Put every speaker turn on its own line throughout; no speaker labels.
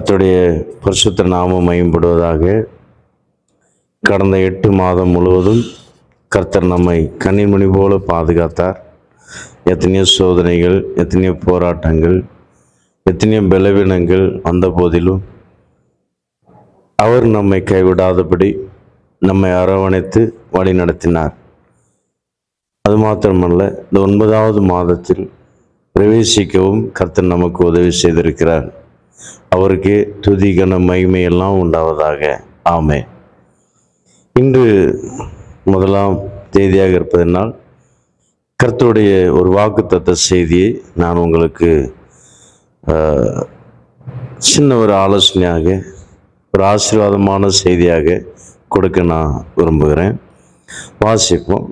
கர்த்தருடைய பரிசுத்த நாமம் மகிமைப்படுவதாக. கடந்த 8 மாதம் முழுவதும் கர்த்தர் நம்மை கண்ணின்மணி போல பாதுகாத்தார். எத்தனையோ சோதனைகள், எத்தனையோ போராட்டங்கள், எத்தனையோ பலவீனங்கள் வந்த போதிலும் அவர் நம்மை கைவிடாதபடி நம்மை அரவணைத்து வழி நடத்தினார். அது மாத்திரமல்ல, இந்த 9வது மாதத்தில் பிரவேசிக்கவும் கர்த்தர் நமக்கு உதவி செய்திருக்கிறார். அவருக்கு துதி கன மகிமையெல்லாம் உண்டாவதாக. ஆமென். இன்று 1ஆம் தேதியாக இருப்பதனால் கர்த்தருடைய ஒரு வாக்குத்தத்த செய்தியை நான் உங்களுக்கு சின்ன ஒரு ஆலோசனையாக, ஒரு ஆசீர்வாதமான செய்தியாக கொடுக்க நான் விரும்புகிறேன். வாசிப்போம்.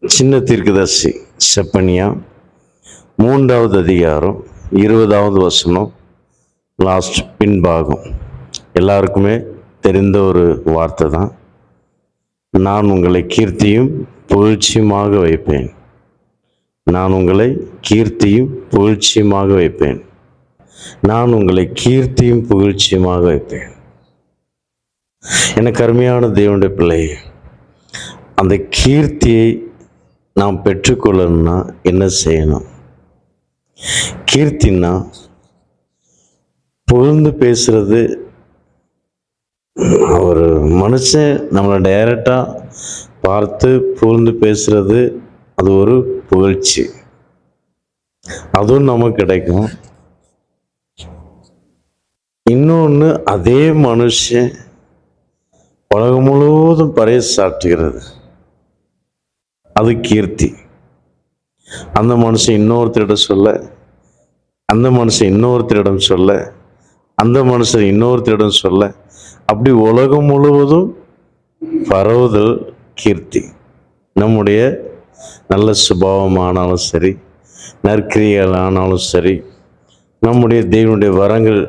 சின்ன தீர்க்கதரிசி செப்பனியா 3வது அதிகாரம் 20வது வசனம், லாஸ்ட் பின்பாகம். எல்லாருக்குமே தெரிந்த ஒரு வார்த்தை தான். நான் உங்களை கீர்த்தியும் புகழ்ச்சியுமாக வைப்பேன். நான் உங்களை கீர்த்தியும் புகழ்ச்சியுமாக வைப்பேன். நான் உங்களை கீர்த்தியும் புகழ்ச்சியுமாக வைப்பேன். எனக்கு அருமையான தேவனுடைய பிள்ளை, அந்த கீர்த்தியை நாம் பெற்றுக்கொள்ளணும்னா என்ன செய்யணும்? கீர்த்தின்னா புகழ்ந்து பேசுறது. ஒரு மனுஷன் நம்மளை டைரக்டாக பார்த்து புகழ்ந்து பேசுறது, அது ஒரு புகழ்ச்சி. அதுவும் நமக்கு கிடைக்கும். இன்னொன்று, அதே மனுஷன் உலகம் முழுவதும் பறைசாற்றுகிறது, அது கீர்த்தி. அந்த மனுஷன் இன்னொருத்தரிடம் சொல்ல, அந்த மனுஷன் இன்னொருத்தரிடம் சொல்ல, அந்த மனுஷன் இன்னொருத்தரிடம் சொல்ல, அப்படி உலகம் முழுவதும் பரவுதல் கீர்த்தி. நம்முடைய நல்ல சுபாவமானாலும் சரி, நற்கிரிகள் ஆனாலும் சரி, நம்முடைய தேவனுடைய வரங்கள்,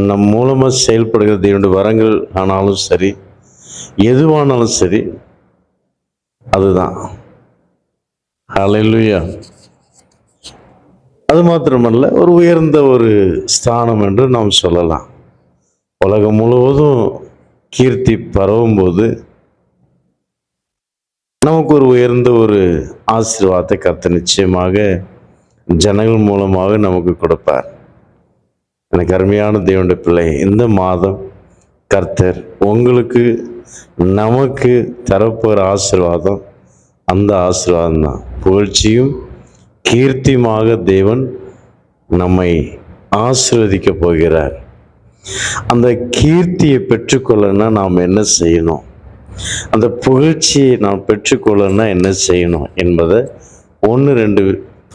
நம் மூலமாக செயல்படுகிற தேவனுடைய வரங்கள் ஆனாலும் சரி, எதுவானாலும் சரி, அதுதான். ஹல்லேலூயா. அது மாத்திரமல்ல, ஒரு உயர்ந்த ஒரு ஸ்தானம் என்று நாம் சொல்லலாம். உலகம் முழுவதும் கீர்த்தி பரவும்போது நமக்கு ஒரு உயர்ந்த ஒரு ஆசீர்வாதத்தை கர்த்தர் நிச்சயமாக ஜனங்கள் மூலமாக நமக்கு கொடுப்பார். எனக்கு அருமையான தேவனுடைய பிள்ளை, இந்த மாதம் கர்த்தர் உங்களுக்கு நமக்கு தரப்போகிற ஆசீர்வாதம் அந்த ஆசீர்வாதம் தான். புகழ்ச்சியும் கீர்த்தியுமாக தேவன் நம்மை ஆசீர்வதிக்க போகிறார். அந்த கீர்த்தியை பெற்றுக்கொள்ளனா நாம் என்ன செய்யணும்? அந்த புகழ்ச்சியை நாம் பெற்றுக்கொள்ளனா என்ன செய்யணும் என்பதை 1-2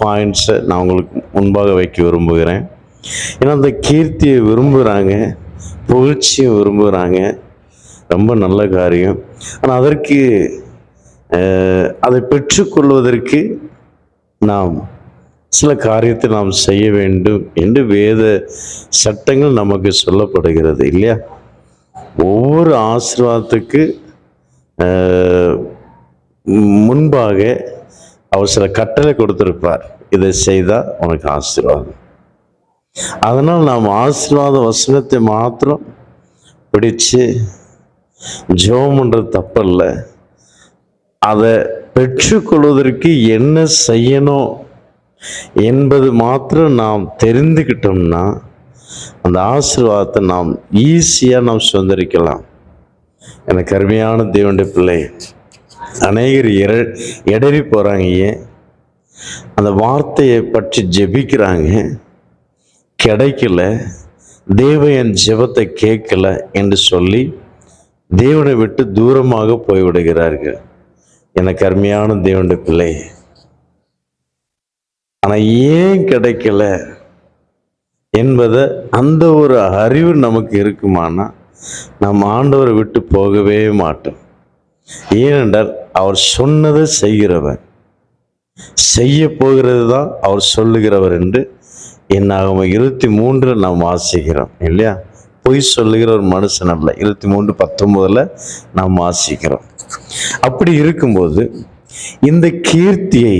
பாயிண்ட்ஸை நான் உங்களுக்கு முன்பாக வைக்க விரும்புகிறேன். ஏன்னா அந்த கீர்த்தியை விரும்புகிறாங்க, புகழ்ச்சியும் விரும்புகிறாங்க, ரொம்ப நல்ல காரியம். ஆனால் அதற்கு அதை பெற்றுக்கொள்வதற்கு நாம் சில காரியத்தை நாம் செய்ய வேண்டும் என்று வேத சட்டங்கள் நமக்கு சொல்லப்படுகிறது இல்லையா? ஒவ்வொரு ஆசீர்வாதத்துக்கு முன்பாக அவர் சில கட்டளை கொடுத்திருப்பார். இதை செய்தால் உனக்கு ஆசீர்வாதம். அதனால் நாம் ஆசீர்வாத வசனத்தை மாத்திரம் பிடிச்சு ஜெபம் பண்றது தப்பல்ல. அதை பெற்றுக்கொள்வதற்கு என்ன செய்யணும் என்பது மாத்திரம் நாம் தெரிந்துக்கிட்டோம்னா அந்த ஆசீர்வாதத்தை நாம் ஈஸியாக நாம் சுதந்திரிக்கலாம். எனக்கு அருமையான தேவனுடைய பிள்ளை, அநேகர் இடறி போகிறாங்க. ஏன்? அந்த வார்த்தையை பற்றி ஜெபிக்கிறாங்க, கிடைக்கல, தேவன் என் ஜெபத்தை கேட்கல என்று சொல்லி தேவனை விட்டு தூரமாக போய்விடுகிறார்கள். எனக்கு அருமையான தேவனுடைய பிள்ளை, ஆனால் ஏன் கிடைக்கல என்பதை அந்த ஒரு அறிவு நமக்கு இருக்குமானா நாம் ஆண்டவரை விட்டு போகவே மாட்டோம். ஏனென்றால் அவர் சொன்னதை செய்கிறவர், செய்ய போகிறது தான் அவர் சொல்லுகிறவர் என்று என்னாகும் 23 நாம் வாசிக்கிறோம் இல்லையா? பொய் சொல்லுகிற ஒரு மனுஷன் அல்ல. 23:19 நாம் வாசிக்கிறோம். அப்படி இருக்கும்போது இந்த கீர்த்தியை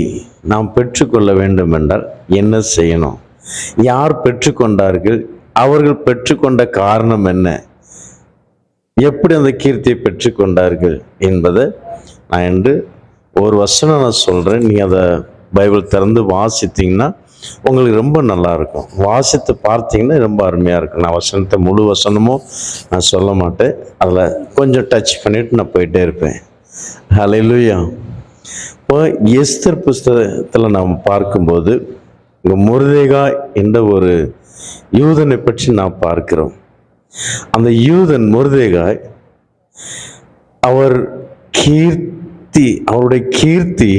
நாம் பெற்றுக்கொள்ள வேண்டும் என்றால் என்ன செய்யணும்? யார் பெற்றுக்கொண்டார்கள்? அவர்கள் பெற்றுக்கொண்ட காரணம் என்ன, எப்படி அந்த கீர்த்தியை பெற்றுக்கொண்டார்கள் என்பதை நான் என்று ஒரு வசனம் நான் சொல்கிறேன். நீ அதை பைபிள் திறந்து வாசித்தீங்கன்னா உங்களுக்கு ரொம்ப நல்லா இருக்கும். வாசித்து பார்த்தீங்கன்னா ரொம்ப அருமையாக இருக்கும். நான் வசனத்தை முழு வசனமும் நான் சொல்ல மாட்டேன், அதில் கொஞ்சம் டச் பண்ணிவிட்டு நான் போயிட்டே இருப்பேன். ஹல்லேலூயா. இப்போ எஸ்தர் புஸ்தகத்தில் நாம் பார்க்கும்போது இங்கே மொர்தெகாய் என்ற ஒரு யூதனை பற்றி நாம் பார்க்கிறோம். அந்த யூதன் மொர்தெகாய், அவர் அவருடைய கீர்த்தி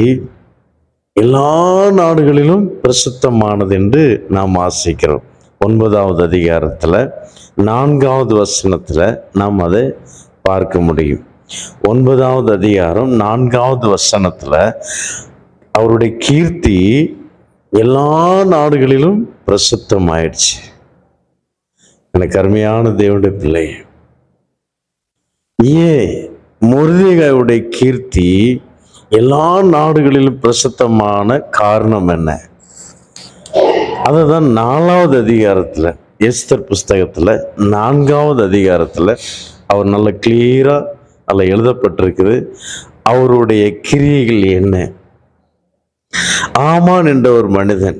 எல்லா நாடுகளிலும் பிரசித்தமானது என்று நாம் வாசிக்கிறோம். 9வது அதிகாரத்தில் 4வது வசனத்தில் நாம் அதை பார்க்க முடியும். 9வது அதிகாரம் 4வது வசனத்தில் அவருடைய கீர்த்தி எல்லா நாடுகளிலும் பிரசித்தமாயிடுச்சு. எனக்கு அருமையான தேவனுடைய பிள்ளை, ஏன் மொர்தெகாயுடைய கீர்த்தி எல்லா நாடுகளிலும் பிரசித்தமான காரணம் என்ன? அதை தான் 4வது அதிகாரத்தில், எஸ்தர் புஸ்தகத்தில் 4வது அதிகாரத்தில் அவர் நல்ல கிளியராக அதில் எழுதப்பட்டிருக்குது. அவருடைய கிரியைகள் என்ன? ஆமான் என்ற ஒரு மனிதன்,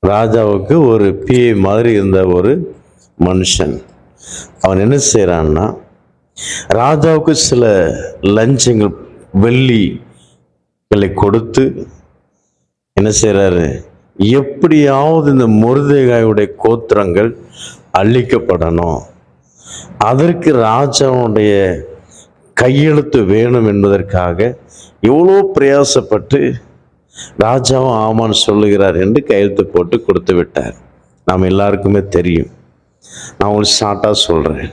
ராஜாவுக்கு ஒரு பிஏ மாதிரி இருந்த ஒரு மனுஷன், அவன் என்ன செய்கிறான்னா, ராஜாவுக்கு சில லஞ்சங்கள் வெள்ளிகளை கொடுத்து என்ன செய்கிறாரு, எப்படியாவது இந்த மொர்தெகாயுடைய கோத்திரங்கள் அழிக்கப்படணும், அதற்கு ராஜாவுடைய கையெழுத்து வேணும் என்பதற்காக எவ்வளோ பிரயாசப்பட்டு ராஜாவும் ஆமான்னு சொல்லுகிறார் என்று கையெழுத்து போட்டு கொடுத்து விட்டார். நாம் எல்லாருக்குமே தெரியும். நான் உங்களுக்கு ஷார்ட்டாக சொல்கிறேன்.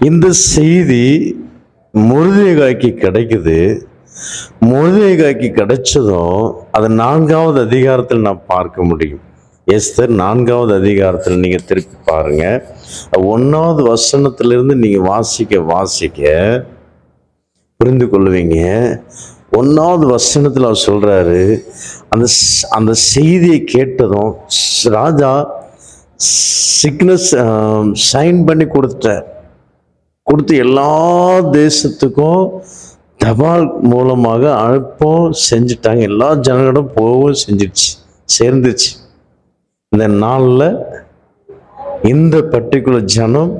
இந்த செய்தி மொர்தெகாய்க்கு கிடைக்குது. மொர்தெகாய்க்கு கிடைச்சதும் அதை 4வது அதிகாரத்தில் நாம் பார்க்க முடியும். எஸ்தர் 4வது அதிகாரத்தில் நீங்கள் திருப்பி பாருங்க, 1வது வசனத்திலிருந்து நீங்கள் வாசிக்க புரிந்து கொள்வீங்க. 1வது வசனத்தில் அவர் சொல்றாரு, அந்த செய்தியை கேட்டதும் ராஜா சிக்னஸ் சைன் பண்ணி கொடுத்து எல்லா தேசத்துக்கும் தபால் மூலமாக அனுப்பவும் செஞ்சுட்டாங்க. எல்லா ஜனங்களும் போகவும் சேர்ந்துச்சு. இந்த நாளில் இந்த பர்டிகுலர் ஜனம்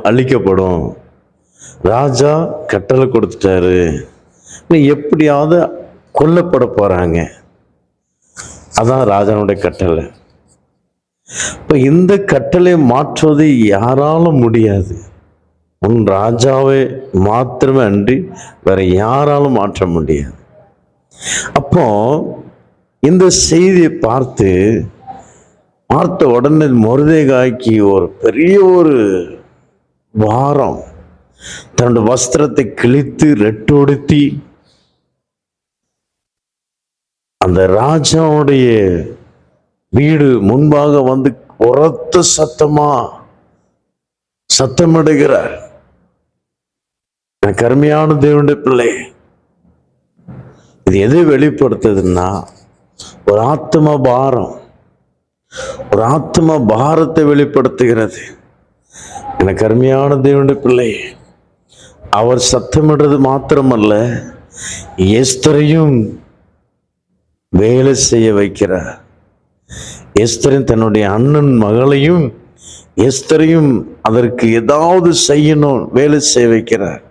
அழிக்கப்படும். ராஜா கட்டளை கொடுத்துட்டாரு, எப்படியாவது கொல்லப்பட போறாங்க. அதான் ராஜாவுடைய கட்டளை. இப்போ இந்த கட்டளை மாற்றுவது யாராலும் முடியாது. உன் ராஜாவை மாத்திரமே அன்றி வேற யாராலும் மாற்ற முடியாது. அப்போ இந்த செய்தியை பார்த்த உடனே மொர்தெகாய்க்கு ஒரு பெரிய ஒரு வாரம், தன்னுடைய வஸ்திரத்தை கிழித்து ரெட்டொடுத்தி அந்த ராஜாவுடைய வீடு முன்பாக வந்து உரத்த சத்தமிடுகிறார். எனக்கு அருமையான தேவனுடைய பிள்ளை, இது எதை வெளிப்படுத்துதுன்னா, ஒரு ஆத்ம பாரத்தை வெளிப்படுத்துகிறது. எனக்கு அருமையான தேவனுடைய பிள்ளை, அவர் சத்தமிடுறது மாத்திரமல்ல, எஸ்தரையும் வேலை செய்ய வைக்கிறார். எஸ்தரின் தன்னுடைய அண்ணன் மகளையும் எஸ்தரையும் அதற்கு ஏதாவது செய்யணும், வேலை செய்ய வைக்கிறார்.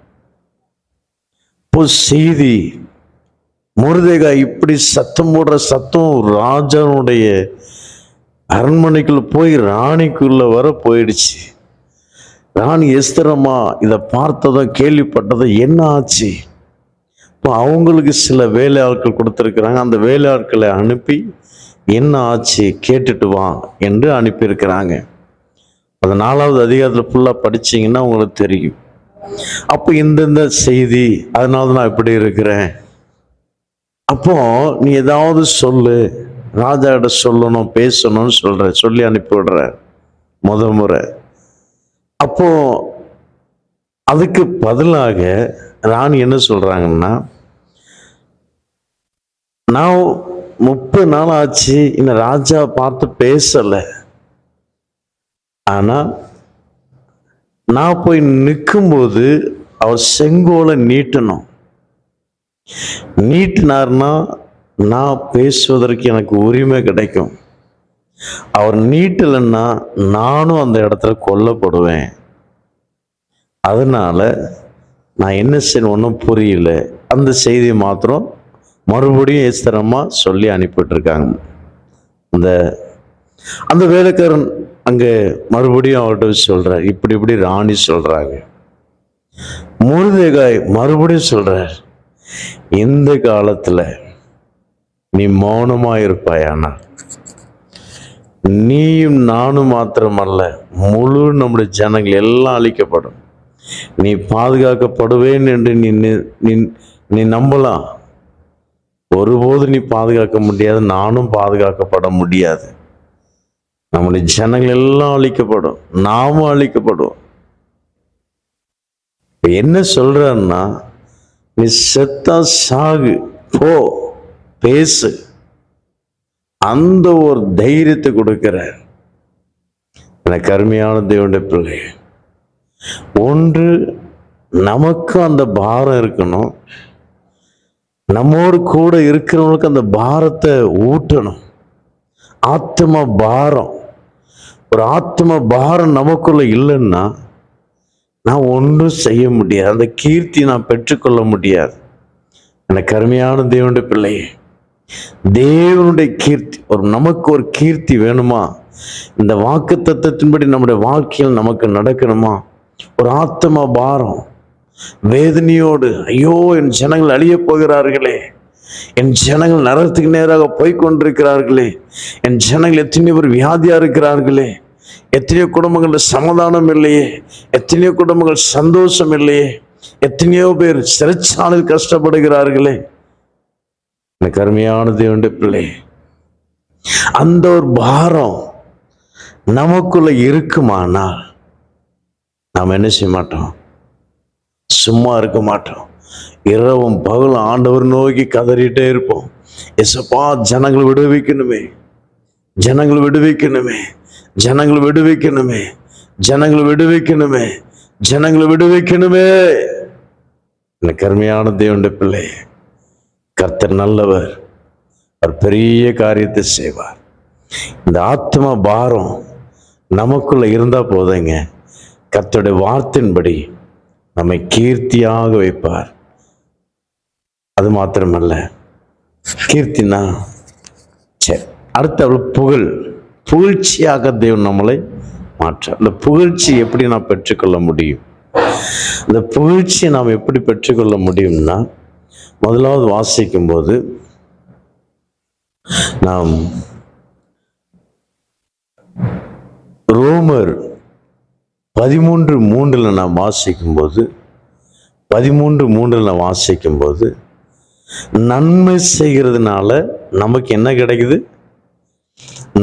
செய்தி மொர்தெகாய் இப்படி சத்தம் போடுற சத்தம் ராஜனுடைய அரண்மனைக்குள்ள போய் ராணிக்குள்ள வர போயிடுச்சு. ராணி எஸ்தரம்மா இதை பார்த்ததும் கேள்விப்பட்டதும் என்ன ஆச்சு? இப்போ அவங்களுக்கு சில வேலையாட்கள் கொடுத்துருக்குறாங்க. அந்த வேலையாட்களை அனுப்பி என்ன ஆச்சு கேட்டுட்டு வா என்று அனுப்பியிருக்கிறாங்க. அது 4வது அதிகாரத்தில் ஃபுல்லாக படிச்சிங்கன்னா உங்களுக்கு தெரியும். அப்போ இந்த செய்தி, அதனால தான் நான் இப்படி இருக்கிறேன். அப்போ நீ ஏதாவது சொல்லு, ராஜாட்ட சொல்லணும், பேசணும்னு சொல்லி அனுப்பிவிடுற முறை. அப்போ அதுக்கு பதிலாக ராணி என்ன சொல்றாங்கன்னா, நான் 30 நாள் ஆச்சு, இன்னும் ராஜா பார்த்து பேசலை, ஆனா நான் போய் நிற்கும்போது அவர் செங்கோலை நீட்டணும். நீட்டினார்னா நான் பேசுவதற்கு எனக்கு உரிமை கிடைக்கும். அவர் நீட்டலைன்னா நானும் அந்த இடத்துல கொல்லப்படுவேன். அதனால நான் என்ன செய்யணும் ஒன்றும் புரியல. அந்த செய்தியை மாத்திரம் மறுபடியும் ஏஸ்தரமா சொல்லி அனுப்பிட்டு இருக்காங்க. அந்த அந்த வேலைக்காரன் அங்கே மறுபடியும் அவர்கிட்ட சொல்றார், இப்படி இப்படி ராணி சொல்றாங்க. மொர்தெகாய் மறுபடியும் சொல்றார், இந்த காலத்துல நீ மௌனமா இருப்பாயானா நீயும் நானும் மாத்திரமல்ல, முழு நம்முடைய ஜனங்கள் எல்லாம் அழிக்கப்படும். நீ பாதுகாக்கப்படுவேன் என்று நீ நம்பலாம். ஒருபோது நீ பாதுகாக்க முடியாது, நானும் பாதுகாக்கப்பட முடியாது. நம்முடைய ஜனங்கள் எல்லாம் அழிக்கப்படும், நாமும் அழிக்கப்படுவோம். என்ன சொல்றன்னா, நீ செத்தா சாகு, போ, பேசு, அந்த ஒரு தைரியத்தை கொடுக்கிற எனக்கு அருமையான தேவனுடைய பிள்ளை. ஒன்று, நமக்கு அந்த பாரம் இருக்கணும். நம்மோடு கூட இருக்கிறவங்களுக்கு அந்த பாரத்தை ஊட்டணும். ஆத்ம பாரம், ஒரு ஆத்ம பாரம் நமக்குள்ள இல்லைன்னா நான் ஒன்றும் செய்ய முடியாது. அந்த கீர்த்தி நான் பெற்றுக்கொள்ள முடியாது. எனக்கு அருமையான தேவனுடைய பிள்ளையே, தேவனுடைய கீர்த்தி, நமக்கு ஒரு கீர்த்தி வேணுமா? இந்த வாக்கு தத்தத்தின்படி நம்முடைய வாழ்க்கையில் நமக்கு நடக்கணுமா? ஒரு ஆத்ம பாரம், வேதனையோடு, ஐயோ என் ஜனங்கள் அழிய போகிறார்களே, என் ஜனங்கள் நரகத்துக்கு நேராக போய்கொண்டிருக்கிறார்களே, என் ஜனங்கள் எத்தனையோ பேர் வியாதியா இருக்கிறார்களே, எத்தனையோ குடும்பங்கள் சமாதானம் இல்லையே, எத்தனையோ குடும்பங்கள் சந்தோஷம் இல்லையே, எத்தனையோ பேர் சிறைச்சாலையில் கஷ்டப்படுகிறார்களே. எனக்கு அருமையான தேவனுடைய பிள்ளை, அந்த ஒரு பாரம் நமக்குள்ள இருக்குமானால் நாம் என்ன செய்ய மாட்டோம்? சும்மா இருக்க மாட்டோம். இரவும் பகலும் ஆண்டவர் நோக்கி கதறிட்டே இருப்போம். எசப்பா, ஜனங்கள் விடுவிக்கணுமே, ஜனங்கள் விடுவிக்கணுமே, ஜனங்கள் விடுவிக்கணுமே, ஜனங்கள் விடுவிக்கணுமே, ஜனங்கள் விடுவிக்கணுமே. எனக்கு அருமையான தேவனுடைய பிள்ளை, கர்த்தர் நல்லவர், அவர் பெரிய காரியத்தை செய்வார். இந்த ஆத்ம பாரம் நமக்குள்ள இருந்தா போதுங்க, கர்த்தருடைய வார்த்தையின்படி நம்மை கீர்த்தியாக வைப்பார். அது மாத்திரமல்ல, கீர்த்தினா சரி, அடுத்த புகழ்ச்சியாக தேவன் நம்மளை மாற்ற. அந்த புகழ்ச்சி எப்படி நாம் பெற்றுக்கொள்ள முடியும்? அந்த புகழ்ச்சியை நாம் எப்படி பெற்றுக்கொள்ள முடியும்னா, முதலாவது வாசிக்கும் போது நாம் ரோமர் 13:3 நாம் வாசிக்கும் போது நன்மை செய்கிறதுனால நமக்கு என்ன கிடைக்குது?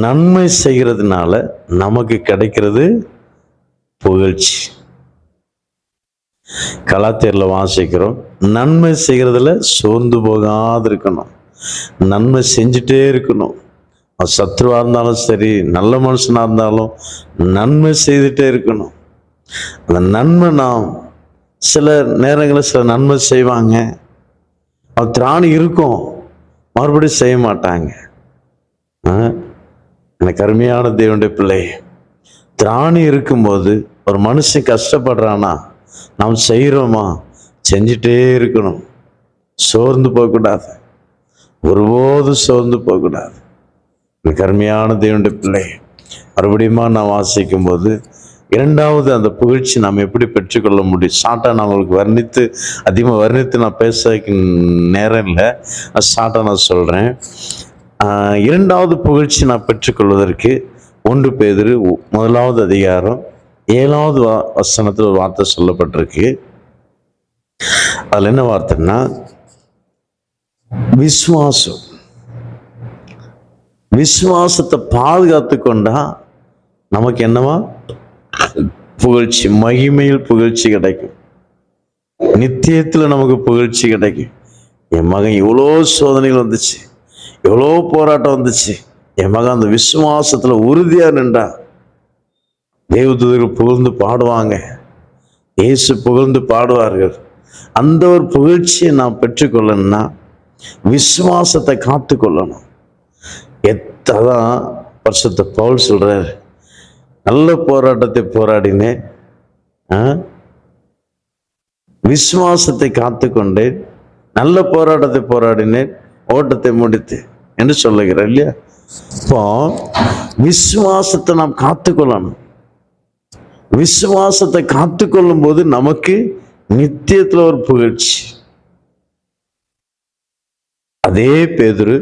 நன்மை செய்கிறதுனால நமக்கு கிடைக்கிறது புகழ்ச்சி. கலாத்தியர்ல வாசிக்கிறோம், நன்மை செய்கிறதுல சோர்ந்து போகாது இருக்கணும், நன்மை செஞ்சுட்டே இருக்கணும். சத்ருவா இருந்தாலும் சரி, நல்ல மனுஷனா இருந்தாலும் நன்மை செய்துட்டே இருக்கணும். அந்த நன்மை, நாம் சில நேரங்களில் சில நன்மை செய்வாங்க, அது திராணி இருக்கும், மறுபடியும் செய்ய மாட்டாங்க. எனக்கு அருமையான தேவனுடைய பிள்ளை, திராணி இருக்கும்போது ஒரு மனுஷன் கஷ்டப்படுறானா நாம் செய்கிறோமா? செஞ்சுட்டே இருக்கணும், சோர்ந்து போகக்கூடாது, ஒருபோதும் சோர்ந்து போகக்கூடாது. எனக்கு அருமையான தேவனுடைய பிள்ளை, மறுபடியுமா நான் வாசிக்கும் போது இரண்டாவது அந்த புகழ்ச்சி நாம் எப்படி பெற்றுக்கொள்ள முடியும்? ஷார்ட்டாக நான் உங்களுக்கு அதிகமாக வர்ணித்து நான் பேச நேரம் இல்லை, ஷார்ட்டாக நான் சொல்கிறேன். இரண்டாவது புகழ்ச்சி நான் பெற்றுக்கொள்வதற்கு 1 பேதுரு 1 அதிகாரம் 7வது வசனத்தில் ஒரு வார்த்தை சொல்லப்பட்டிருக்கு. அதுல என்ன வார்த்தைன்னா, விசுவாசத்தை பாதுகாத்து கொண்டா நமக்கு என்னவா? புகழ்ச்சி, மகிமையில் புகழ்ச்சி கிடைக்கும், நித்தியத்துல நமக்கு புகழ்ச்சி கிடைக்கும். என் மகன் எவ்வளோ சோதனைகள் வந்துச்சு, எவ்வளோ போராட்டம் வந்துச்சு, என் மகன் அந்த விசுவாசத்துல உறுதியா நின்றா, தேவதூதர்கள் புகழ்ந்து பாடுவாங்க, இயேசு புகழ்ந்து பாடுவார்கள். அந்த ஒரு புகழ்ச்சியை நாம் பெற்றுக்கொள்ளணும்னா விசுவாசத்தை காத்து கொள்ளணும். அதான் பரிசுத்த பவுல் சொல்றார், நல்ல போராட்டத்தை போராடினேன், விசுவாசத்தை காத்து கொண்டேன், நல்ல போராட்டத்தை போராடினேன், ஓட்டத்தை முடித்தேன் என்று சொல்லுகிறார் இல்லையா? இப்போ விசுவாசத்தை நாம் காத்துக்கொள்ளணும். விசுவாசத்தை காத்துக்கொள்ளும் போது நமக்கு நித்தியத்துல ஒரு புகழ்ச்சி. அதே பேதுரு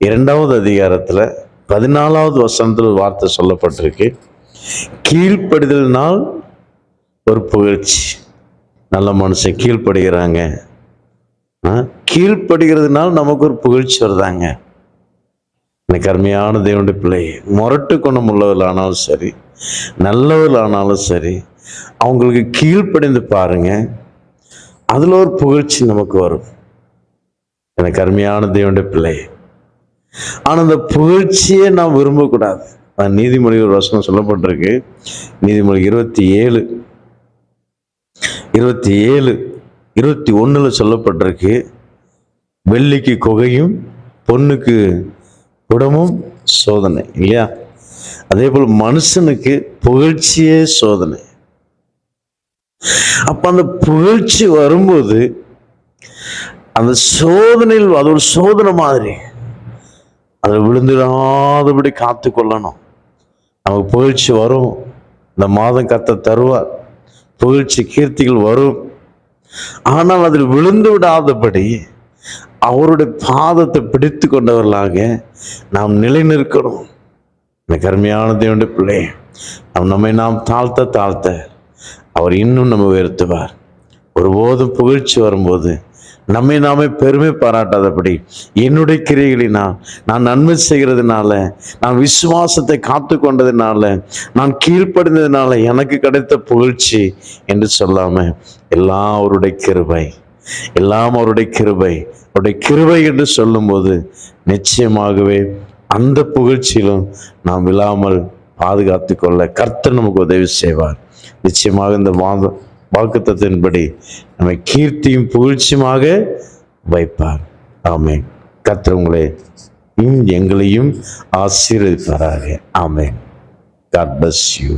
2வது அதிகாரத்துல 14வது வசனத்துல ஒரு வார்த்தை சொல்லப்பட்டிருக்கு, கீழ்ப்படிதலினால் ஒரு புகழ்ச்சி. நல்ல மனுஷன் கீழ்ப்படுகிறாங்க, கீழ்ப்படுகிறதுனால நமக்கு ஒரு புகழ்ச்சி வருதாங்க. எனக்கு அருமையான தேவனுடைய பிள்ளை, முரட்டு குணம் உள்ளவர்களானாலும் சரி, நல்லவர்களானாலும் சரி, அவங்களுக்கு கீழ்ப்படிந்து பாருங்க, அதுல ஒரு புகழ்ச்சி நமக்கு வரும். எனக்கு அருமையான தேவனுடைய பிள்ளை, ஆனா அந்த புகழ்ச்சியை நாம் விரும்பக்கூடாது. நீதிமொழி ஒரு வசனம் சொல்லப்பட்டிருக்கு, நீதிமொழி 27:21 சொல்லப்பட்டிருக்கு, வெள்ளிக்கு குகையும் பொண்ணுக்கு குடமும் சோதனை இல்லையா? அதே போல் மனுஷனுக்கு புகழ்ச்சியே சோதனை. அப்ப அந்த புகழ்ச்சி வரும்போது அந்த சோதனையில், அது ஒரு சோதனை மாதிரி, அதில் விழுந்துடாதபடி காத்து கொள்ளணும். நமக்கு புகழ்ச்சி வரும், இந்த மாதம் கர்த்தர் தருவார், புகழ்ச்சி கீர்த்திகள் வரும். ஆனால் அதில் விழுந்து விடாதபடி அவருடைய பாதத்தை பிடித்து கொண்டவர்களாக நாம் நிலை நிற்கணும். எனக்கு அருமையான தேவனுடைய பிள்ளை, நம்மை நாம் தாழ்த்த அவர் இன்னும் நம்ம உயர்த்துவார். ஒருபோதும் புகழ்ச்சி வரும்போது நம்மை நாமே பெருமை பாராட்டாதபடி, என்னுடைய கிரியைகளினால், நான் நன்மை செய்கிறதுனால, நான் விசுவாசத்தை காத்து கொண்டதுனால, நான் கீழ்ப்படிந்ததுனால எனக்கு கிடைத்த புகழ்ச்சி என்று சொல்லாம, எல்லாம் அவருடைய கிருபை, எல்லாம் அவருடைய கிருபை, அவருடைய கிருபை என்று சொல்லும்போது நிச்சயமாகவே அந்த புகழ்ச்சியிலும் நாம் விழாமல் பாதுகாத்து கொள்ள கர்த்தர் நமக்கு உதவி செய்வார். நிச்சயமாக இந்த வாக்குத்தத்தின்படி நம்மை கீர்த்தியும் புகழ்ச்சியுமாக வைப்பார். ஆமென். கர்த்தர் உங்களை எங்களையும் ஆசீர்வதிப்பாராக. ஆமென். God bless you.